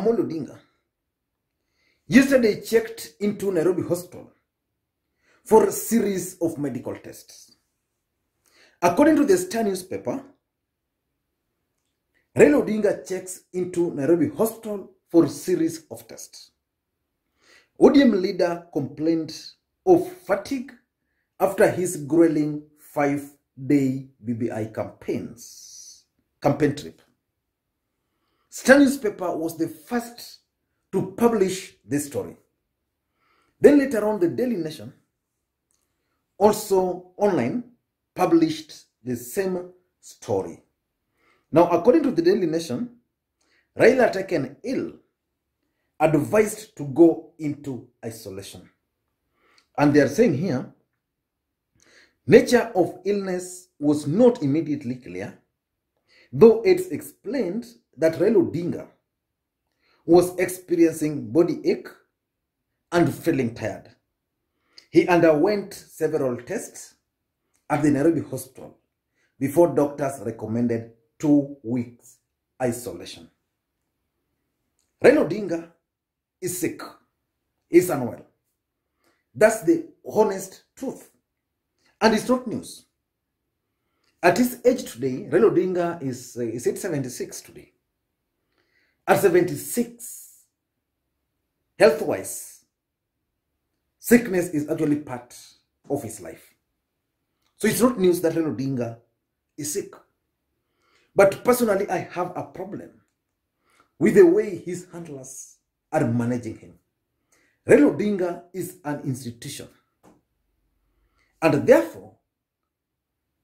Raila Odinga yesterday checked into Nairobi Hospital for a series of medical tests. According to the Star newspaper, Raila Odinga checks into Nairobi Hospital for a series of tests. ODM leader complained of fatigue after his grueling 5-day BBI campaign trip. Star newspaper was the first to publish this story. Then later on, the Daily Nation, also online, published the same story. Now, according to the Daily Nation, Raila, taken ill, advised to go into isolation. And they are saying here, nature of illness was not immediately clear, though it's explained that Raila Odinga was experiencing body ache and feeling tired. He underwent several tests at the Nairobi Hospital before doctors recommended 2 weeks isolation. Raila Odinga is sick, is unwell. That's the honest truth. And it's not news. At his age today, Raila Odinga is 76 today. At 76, health-wise, sickness is actually part of his life. So it's not news that Raila Odinga is sick. But personally, I have a problem with the way his handlers are managing him. Raila Odinga is an institution. And therefore,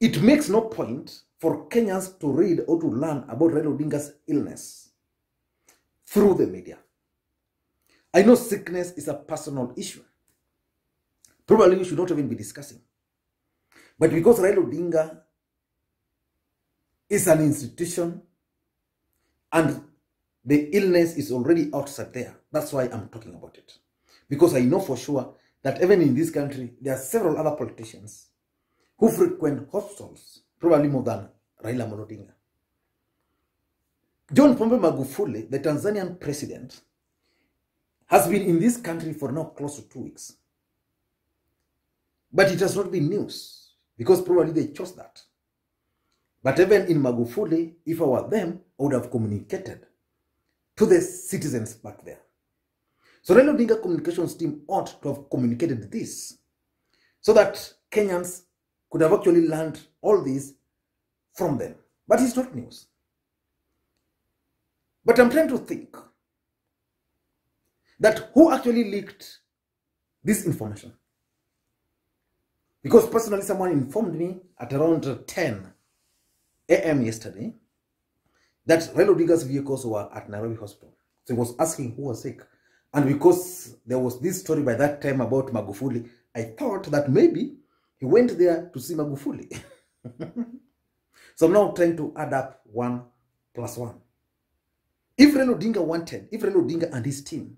it makes no point for Kenyans to read or to learn about Raila Odinga's illness through the media. I know sickness is a personal issue. Probably we should not even be discussing. But because Raila Odinga is an institution and the illness is already outside there, that's why I'm talking about it. Because I know for sure that even in this country, there are several other politicians who frequent hospitals, probably more than Raila Odinga. John Pombe Magufuli, the Tanzanian president, has been in this country for now close to 2 weeks. But it has not been news, because probably they chose that. But even in Magufuli, if I were them, I would have communicated to the citizens back there. So Raila Odinga communications team ought to have communicated this so that Kenyans could have actually learned all this from them. But it's not news. But I'm trying to think that who actually leaked this information? Because personally, someone informed me at around 10 a.m. yesterday that Raila Odinga's vehicles were at Nairobi Hospital. So he was asking who was sick. And because there was this story by that time about Magufuli, I thought that maybe he went there to see Magufuli. So I'm now trying to add up 1 plus 1. If Raila Odinga and his team,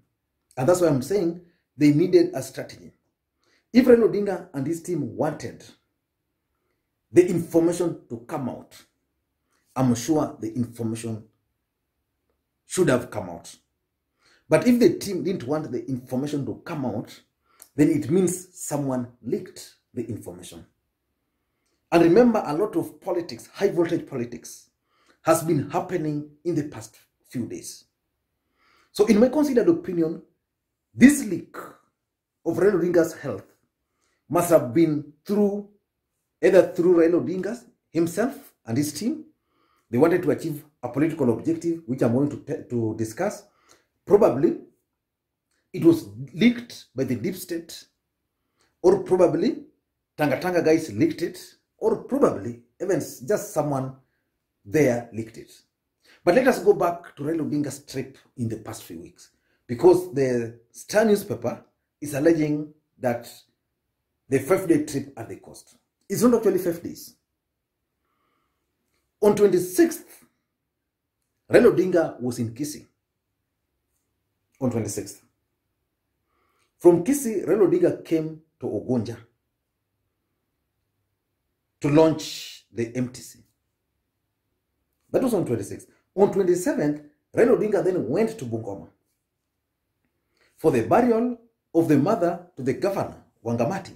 and that's why I'm saying they needed a strategy. If Raila Odinga and his team wanted the information to come out, I'm sure the information should have come out. But if the team didn't want the information to come out, then it means someone leaked the information. And remember, a lot of politics, high voltage politics, has been happening in the past few days. So in my considered opinion, this leak of Raila Odinga's health must have been either through Raila Odinga himself and his team. They wanted to achieve a political objective, which I'm going to discuss. Probably it was leaked by the deep state, or probably Tanga guys leaked it, or probably even just someone there leaked it. But let us go back to Raila Odinga's trip in the past few weeks, because the Star newspaper is alleging that the 5-day trip at the coast. It's not actually 5 days. On 26th, Raila Odinga was in Kisii. On 26th. From Kisii, Raila Odinga came to Ogonja to launch the MTC. That was on 26th. On 27th, Raila Odinga then went to Bungoma for the burial of the mother to the governor, Wangamati.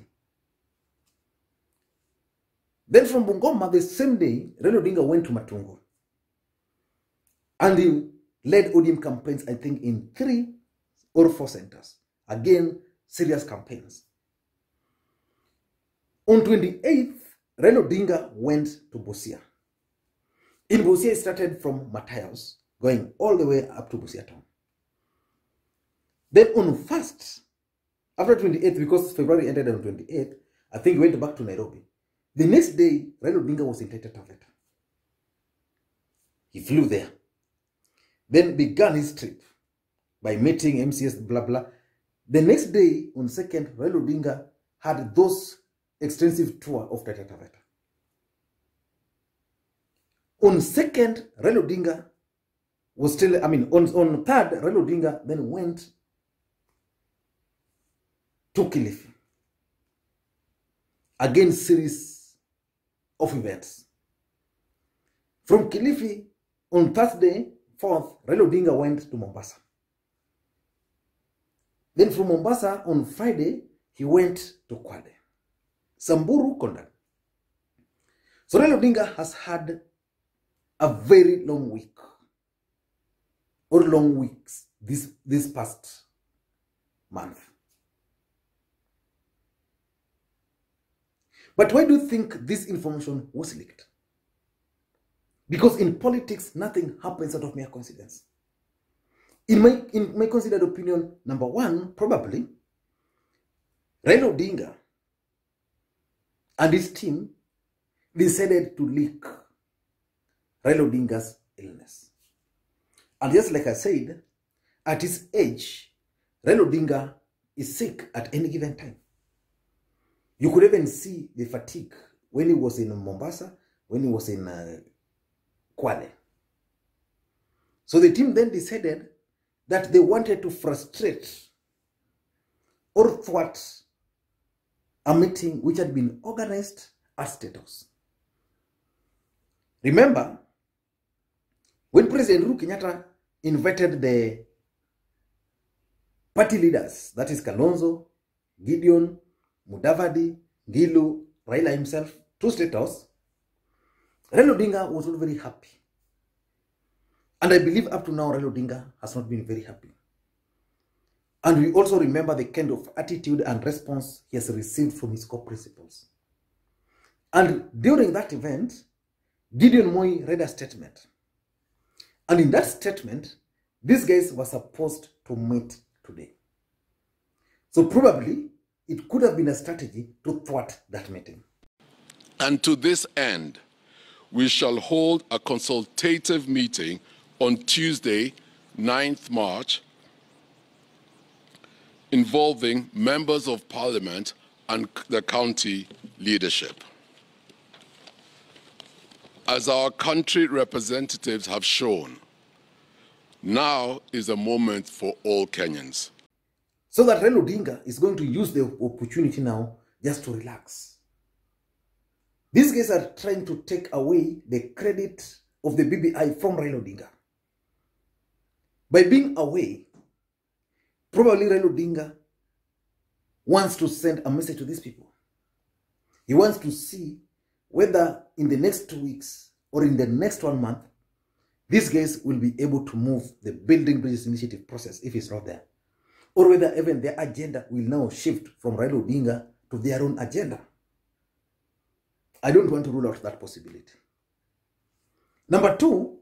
Then from Bungoma, the same day, Raila Odinga went to Matungu. And he led ODM campaigns, I think, in 3 or 4 centers. Again, serious campaigns. On 28th, Raila Odinga went to Busia. In Busia, he started from Matayos, going all the way up to Busia town. Then on 1st, after 28th, because February ended on 28th, I think he went back to Nairobi. The next day, Raila Odinga was in Taita Taveta. He flew there. Then began his trip by meeting MCS, blah, blah. The next day, on 2nd, Raila Odinga had those extensive tour of Taita Taveta. On 2nd, Raila Odinga was still, on 3rd, Raila Odinga then went to Kilifi. Again, series of events. From Kilifi, on Thursday, 4th, Raila Odinga went to Mombasa. Then from Mombasa, on Friday, he went to Kwale. Samburu, Kondan. So Raila Odinga has had a very long week, or long weeks, this past month. But why do you think this information was leaked? Because in politics, nothing happens out of mere coincidence. In my considered opinion, number one, probably, Raila Odinga and his team decided to leak Raila Odinga's illness. And just like I said, at his age, Raila Odinga is sick at any given time. You could even see the fatigue when he was in Mombasa, when he was in Kwale. So the team then decided that they wanted to frustrate or thwart a meeting which had been organized at State House. Remember, when President Uhuru Kenyatta invited the party leaders, that is Kalonzo, Gideon, Mudavadi, Gilu, Raila himself, to State House, Raila Odinga was not very happy. And I believe up to now, Raila Odinga has not been very happy. And we also remember the kind of attitude and response he has received from his core principles. And during that event, Gideon Moi read a statement. And in that statement, these guys were supposed to meet today. So probably, it could have been a strategy to thwart that meeting. And to this end, we shall hold a consultative meeting on Tuesday, 9th March, involving members of parliament and the county leadership. As our country representatives have shown, now is a moment for all Kenyans. So that Raila Odinga is going to use the opportunity now just to relax. These guys are trying to take away the credit of the BBI from Raila Odinga. By being away, probably Raila Odinga wants to send a message to these people. He wants to see whether in the next 2 weeks or in the next 1 month, these guys will be able to move the Building Bridges Initiative process if it's not there. Or whether even their agenda will now shift from Raila Odinga to their own agenda. I don't want to rule out that possibility. Number two,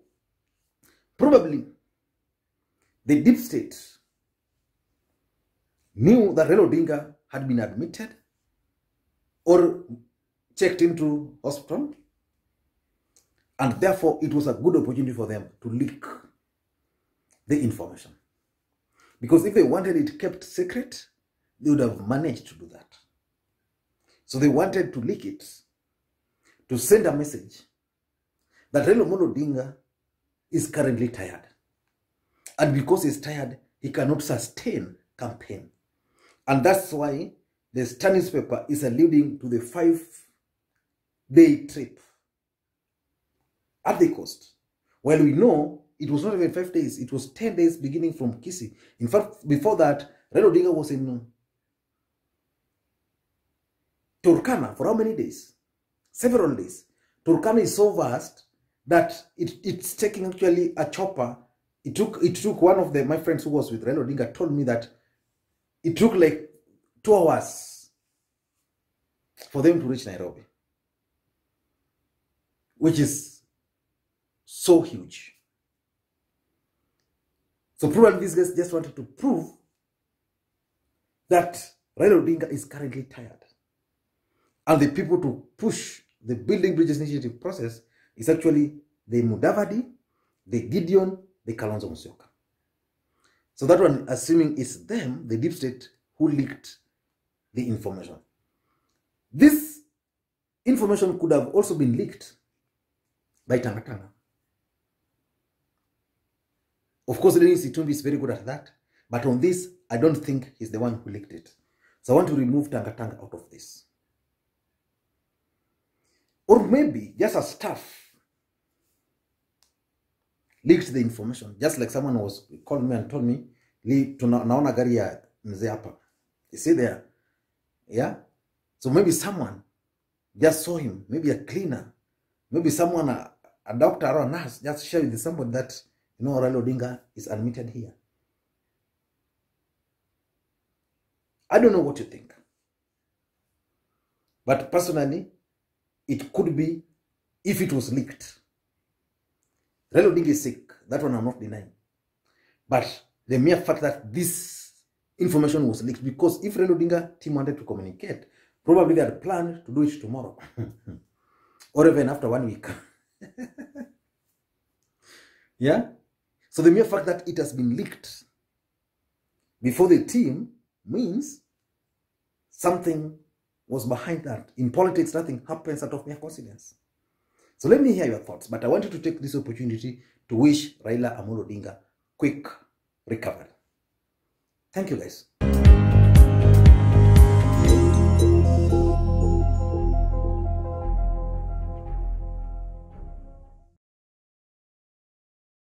probably the deep state knew that Raila Odinga had been admitted or checked into hospital, and therefore it was a good opportunity for them to leak the information. Because if they wanted it kept secret, they would have managed to do that. So they wanted to leak it, to send a message that Raila Odinga is currently tired. And because he's tired, he cannot sustain campaign. And that's why the Star newspaper is alluding to the 5-day trip at the coast. Well, we know it was not even 5 days. It was 10 days beginning from Kisii. In fact, before that, Raila Odinga was in Turkana for how many days? Several days. Turkana is so vast that it's taking actually a chopper. It took one of my friends who was with Raila Odinga told me that it took like 2 hours for them to reach Nairobi, which is so huge. So probably these guys just wanted to prove that Raila Odinga is currently tired. And the people to push the Building Bridges Initiative process is actually the Mudavadi, the Gideon, the Kalonzo Musyoka. So that one, assuming it's them, the deep state, who leaked the information. This information could have also been leaked by Turkana. Of course, Dennis Onyango is very good at that. But on this, I don't think he's the one who leaked it. So I want to remove Turkana out of this. Or maybe just a staff leaked the information. Just like someone was called me and told me, naona gari ya mzee hapa. You see there? Yeah? So maybe someone just saw him. Maybe a cleaner. Maybe someone, a doctor or a nurse, just shared with somebody that, you know, Raila Odinga is admitted here. I don't know what you think. But personally, it could be, if it was leaked. Raila Odinga is sick. That one I'm not denying. But the mere fact that this information was leaked, because if Raila Odinga team wanted to communicate, probably they had planned to do it tomorrow. Or even after 1 week. Yeah? So the mere fact that it has been leaked before the team means something was behind that. In politics, nothing happens out of mere coincidence. So let me hear your thoughts. But I want you to take this opportunity to wish Raila Odinga quick recovery. Thank you, guys.